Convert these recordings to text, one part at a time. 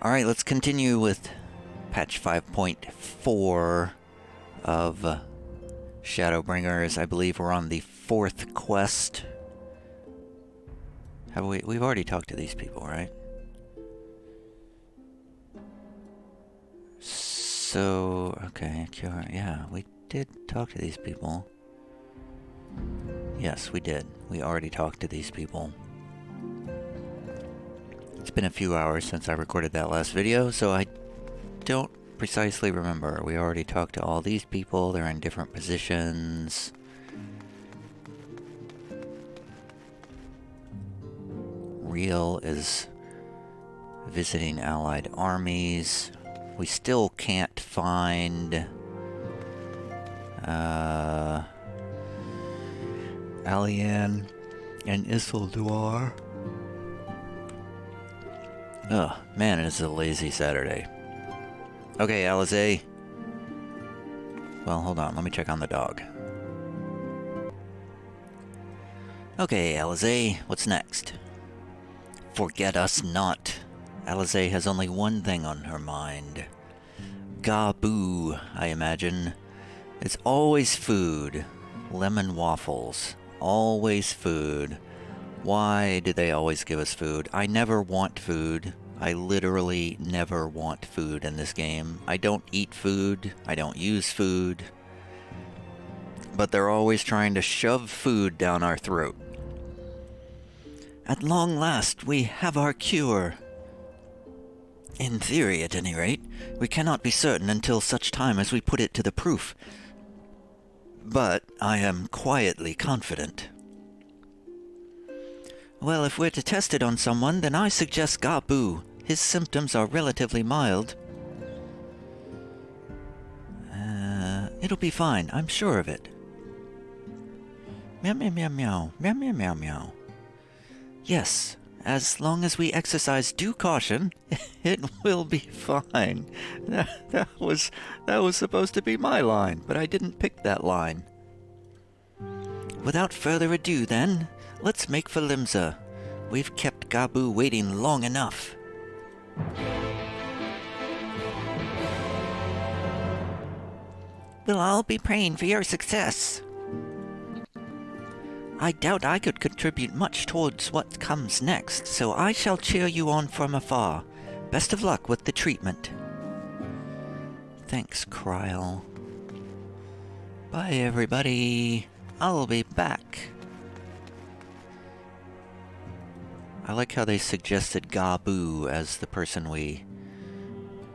Alright, let's continue with patch 5.4 of Shadowbringers. I believe we're on the 4th quest. Have we? We've already talked to these people, right? So, okay, yeah, we did talk to these people. Yes, we did. We already talked to these people. It's been a few hours since I recorded that last video, so I don't precisely remember. We already talked to all these people. They're in different positions. Real is visiting allied armies. We still can't find Alian and Isildur. Ugh, man, it's a lazy Saturday. Okay, Alizé. Well, hold on, let me check on the dog. Okay, Alizé, what's next? Forget us not. Alizé has only one thing on her mind. Gaboo, I imagine. It's always food. Lemon waffles. Always food. Why do they always give us food? I never want food. I literally never want food in this game. I don't eat food. I don't use food. But they're always trying to shove food down our throat. At long last, we have our cure. In theory, at any rate. We cannot be certain until such time as we put it to the proof. But I am quietly confident. Well, if we're to test it on someone, then I suggest Gaboo. His symptoms are relatively mild. It'll be fine, I'm sure of it. Meow meow meow meow, meow meow meow meow. Yes, as long as we exercise due caution, it will be fine. That was supposed to be my line, but I didn't pick that line. Without further ado, then, let's make for Limsa. We've kept Gaboo waiting long enough. We'll all be praying for your success. I doubt I could contribute much towards what comes next, so I shall cheer you on from afar. Best of luck with the treatment. Thanks, Kryle. Bye, everybody. I'll be back. I like how they suggested Gaboo as the person we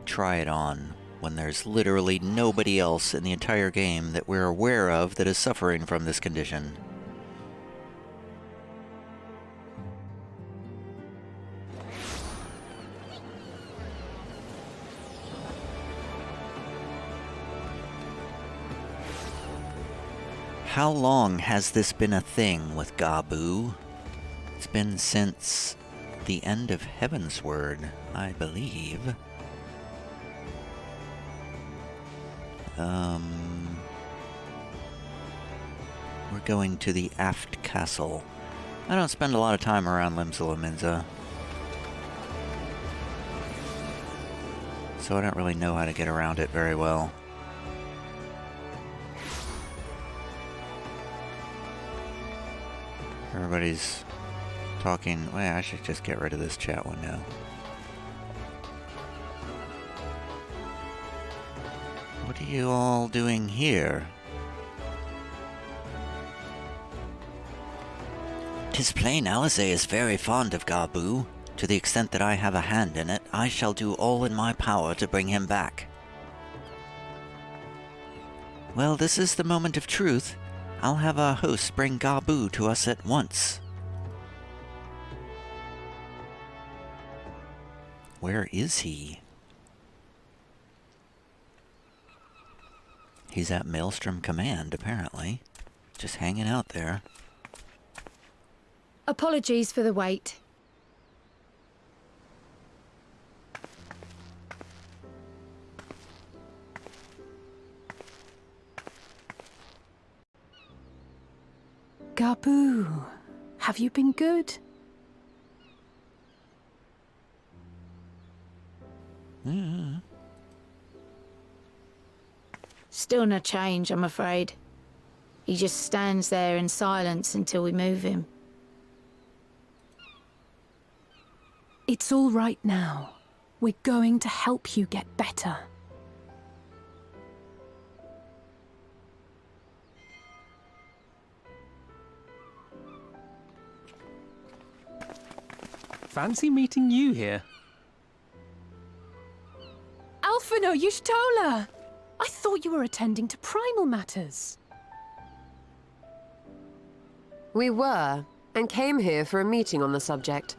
try it on, when there's literally nobody else in the entire game that we're aware of that is suffering from this condition. How long has this been a thing with Gaboo? It's been since the end of Heavensward, I believe. We're going to the Aft Castle. I don't spend a lot of time around Limsa, so I don't really know how to get around it very well. Everybody's talking. Well, I should just get rid of this chat window. What are you all doing here? 'Tis plain Alizé is very fond of Gaboo. To the extent that I have a hand in it, I shall do all in my power to bring him back. Well, this is the moment of truth. I'll have our host bring Gaboo to us at once. Where is he? He's at Maelstrom Command, apparently. Just hanging out there. Apologies for the wait. Gaboo, have you been good? Still no change, I'm afraid. He just stands there in silence until we move him. It's all right now. We're going to help you get better. Fancy meeting you here. Alphino Yushtola! I thought you were attending to primal matters. We were, and came here for a meeting on the subject.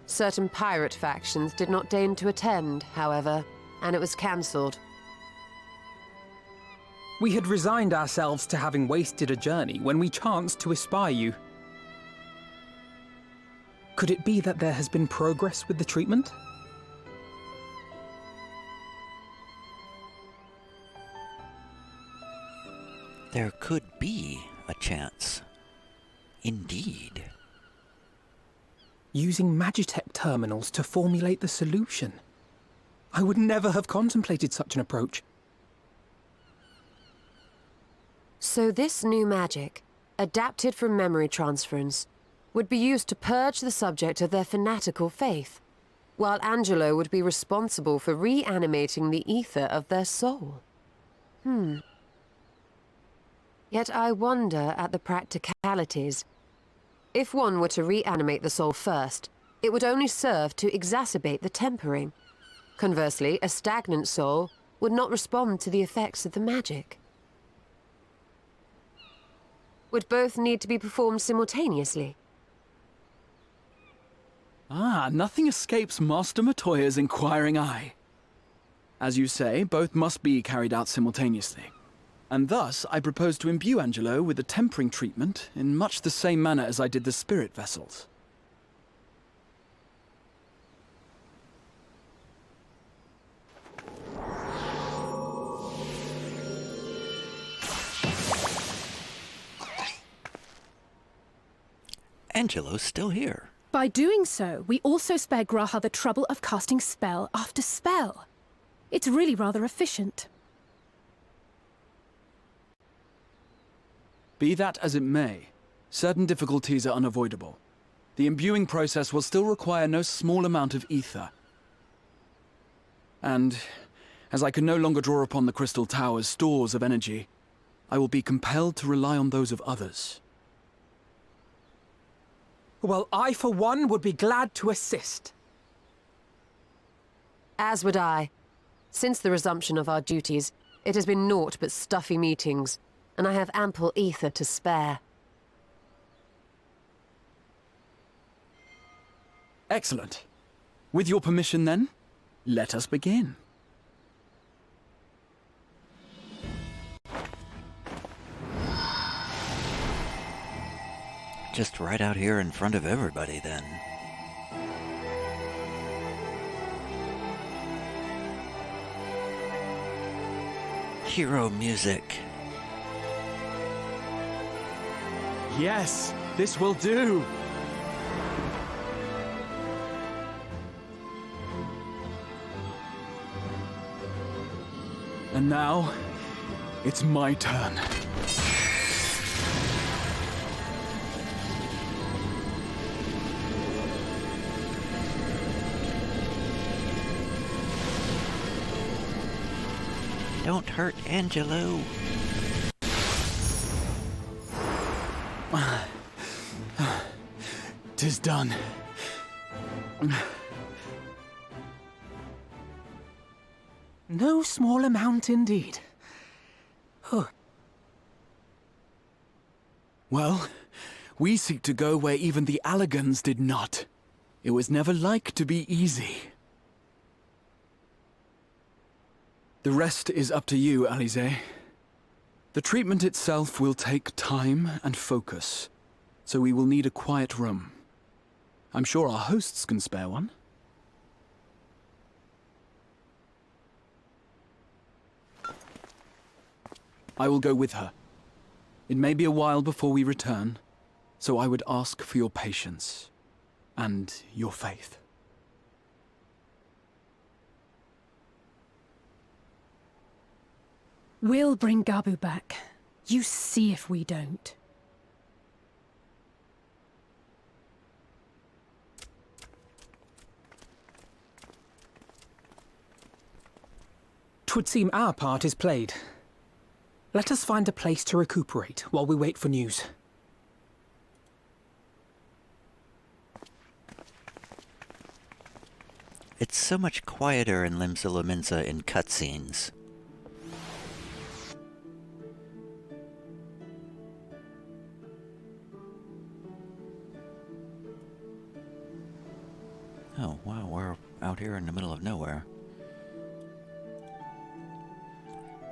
Certain pirate factions did not deign to attend, however, and it was cancelled. We had resigned ourselves to having wasted a journey when we chanced to espy you. Could it be that there has been progress with the treatment? There could be a chance. Indeed. Using Magitech terminals to formulate the solution. I would never have contemplated such an approach. So this new magic, adapted from memory transference, would be used to purge the subject of their fanatical faith, while Angelo would be responsible for reanimating the ether of their soul. Yet I wonder at the practicalities. If one were to reanimate the soul first, it would only serve to exacerbate the tempering. Conversely, a stagnant soul would not respond to the effects of the magic. Would both need to be performed simultaneously? Nothing escapes Master Matoya's inquiring eye. As you say, both must be carried out simultaneously. And thus, I propose to imbue Angelo with the tempering treatment in much the same manner as I did the spirit vessels. Angelo's still here. By doing so, we also spare Graha the trouble of casting spell after spell. It's really rather efficient. Be that as it may, certain difficulties are unavoidable. The imbuing process will still require no small amount of ether. And, as I can no longer draw upon the Crystal Tower's stores of energy, I will be compelled to rely on those of others. Well, I, for one, would be glad to assist. As would I. Since the resumption of our duties, it has been naught but stuffy meetings, and I have ample ether to spare. Excellent. With your permission, then, let us begin. Just right out here in front of everybody, then. Hero music. Yes, this will do. And now, it's my turn. Don't hurt Angelo. Tis done. No small amount indeed. Well, we seek to go where even the Allegans did not. It was never like to be easy. The rest is up to you, Alize. The treatment itself will take time and focus, so we will need a quiet room. I'm sure our hosts can spare one. I will go with her. It may be a while before we return, so I would ask for your patience and your faith. We'll bring Gabu back. You see if we don't. Twould seem our part is played. Let us find a place to recuperate while we wait for news. It's so much quieter in Limsa Lominsa in cutscenes. Oh, wow, we're out here in the middle of nowhere.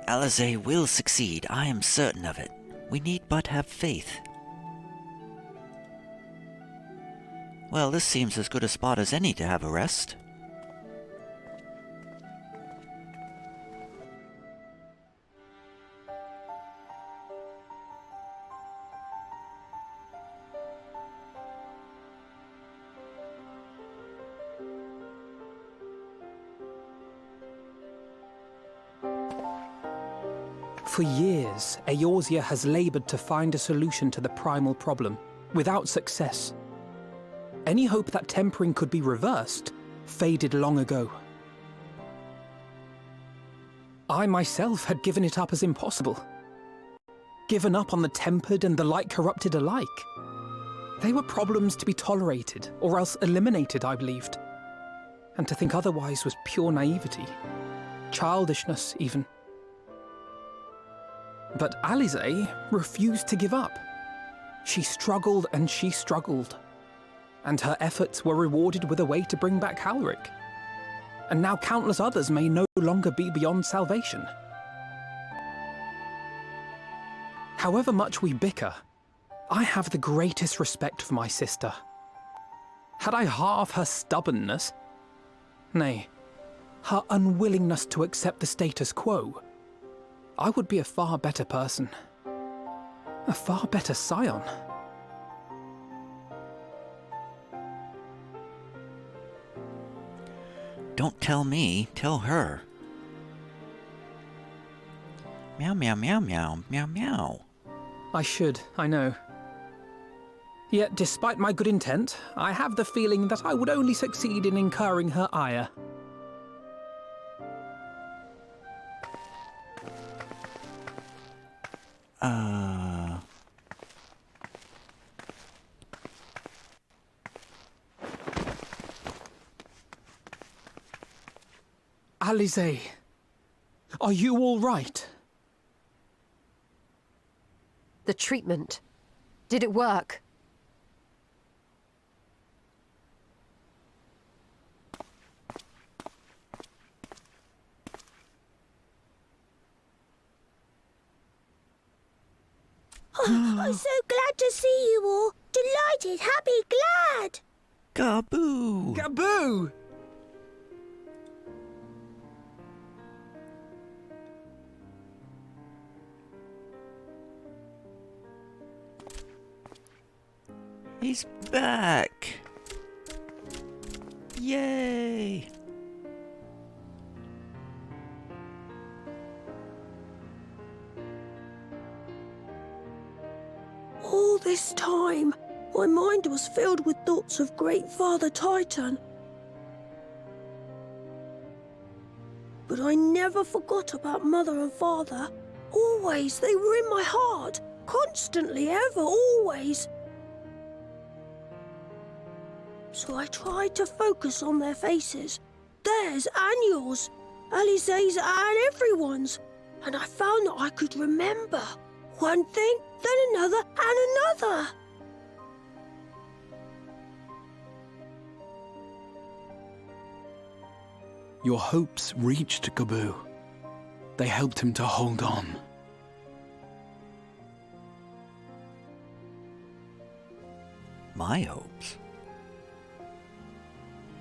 Alizé will succeed, I am certain of it. We need but have faith. Well, this seems as good a spot as any to have a rest. For years, Eorzea has laboured to find a solution to the primal problem, without success. Any hope that tempering could be reversed faded long ago. I myself had given it up as impossible. Given up on the tempered and the light-corrupted alike. They were problems to be tolerated, or else eliminated, I believed. And to think otherwise was pure naivety. Childishness, even. But Alizé refused to give up. She struggled and she struggled. And her efforts were rewarded with a way to bring back Halric. And now countless others may no longer be beyond salvation. However much we bicker, I have the greatest respect for my sister. Had I half her stubbornness, nay, her unwillingness to accept the status quo, I would be a far better person. A far better scion. Don't tell me, tell her. Meow meow meow meow meow meow. I should, I know. Yet, despite my good intent, I have the feeling that I would only succeed in incurring her ire. Alizé, are you all right? The treatment. Did it work? I'm so glad to see you all. Delighted, happy, glad. Gabu! Gabu! He's back! Yay! All this time, my mind was filled with thoughts of Great Father Titan. But I never forgot about Mother and Father. Always, they were in my heart. Constantly, ever, always. So I tried to focus on their faces. Theirs and yours. Alizé's and everyone's. And I found that I could remember. One thing, then another, and another. Your hopes reached Gabu. They helped him to hold on. My hopes?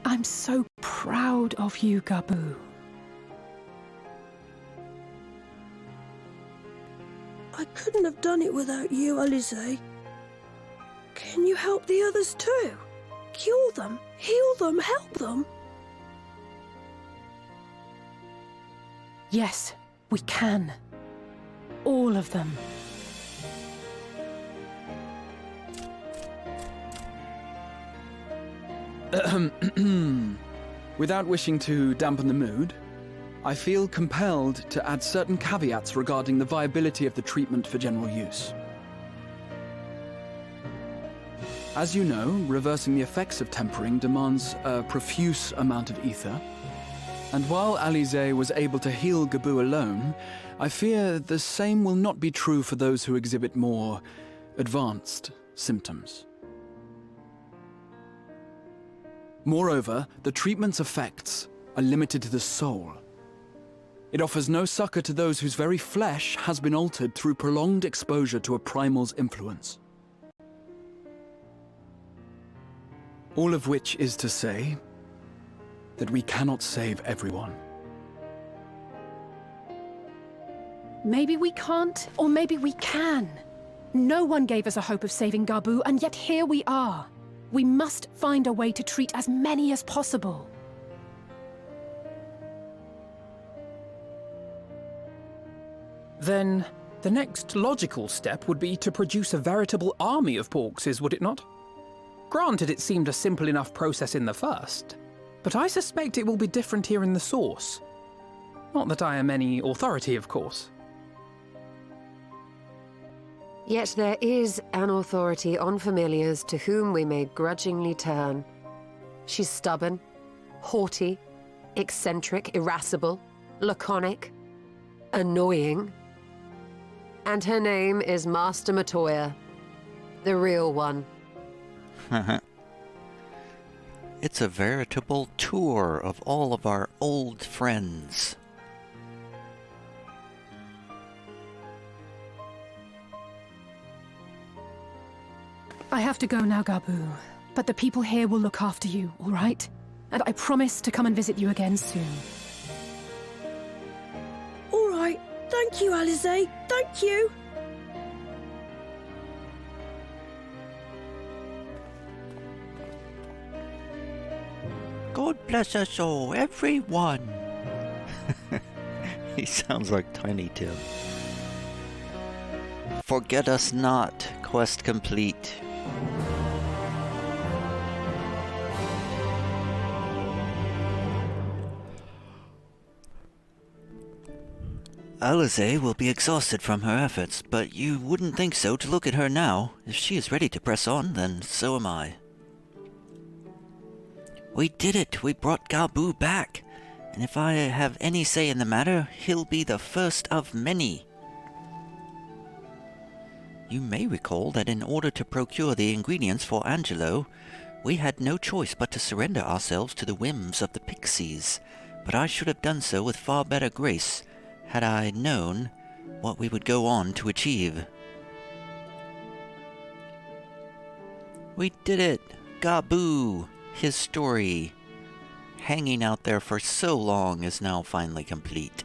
I'm so proud of you, Gabu. I couldn't have done it without you, Alizé. Can you help the others too? Cure them, heal them, help them? Yes, we can. All of them. Without wishing to dampen the mood, I feel compelled to add certain caveats regarding the viability of the treatment for general use. As you know, reversing the effects of tempering demands a profuse amount of ether. And while Alize was able to heal Gabu alone, I fear the same will not be true for those who exhibit more advanced symptoms. Moreover, the treatment's effects are limited to the soul. It offers no succor to those whose very flesh has been altered through prolonged exposure to a primal's influence. All of which is to say that we cannot save everyone. Maybe we can't, or maybe we can. No one gave us a hope of saving Gabu, and yet here we are. We must find a way to treat as many as possible. Then, the next logical step would be to produce a veritable army of Porkses, would it not? Granted, it seemed a simple enough process in the first, but I suspect it will be different here in the source. Not that I am any authority, of course. Yet there is an authority on familiars to whom we may grudgingly turn. She's stubborn, haughty, eccentric, irascible, laconic, annoying. And her name is Master Matoya, the real one. It's a veritable tour of all of our old friends. I have to go now, Gabu, but the people here will look after you, all right? And I promise to come and visit you again soon. All right. Thank you, Alize. Thank you. God bless us all, everyone. He sounds like Tiny Tim. Forget us not. Quest complete. Alize will be exhausted from her efforts, but you wouldn't think so to look at her now. If she is ready to press on, then so am I. We did it! We brought Gabu back! And if I have any say in the matter, he'll be the first of many. You may recall that in order to procure the ingredients for Angelo, we had no choice but to surrender ourselves to the whims of the pixies, but I should have done so with far better grace, had I known what we would go on to achieve. We did it! Gabu! His story, hanging out there for so long, is now finally complete.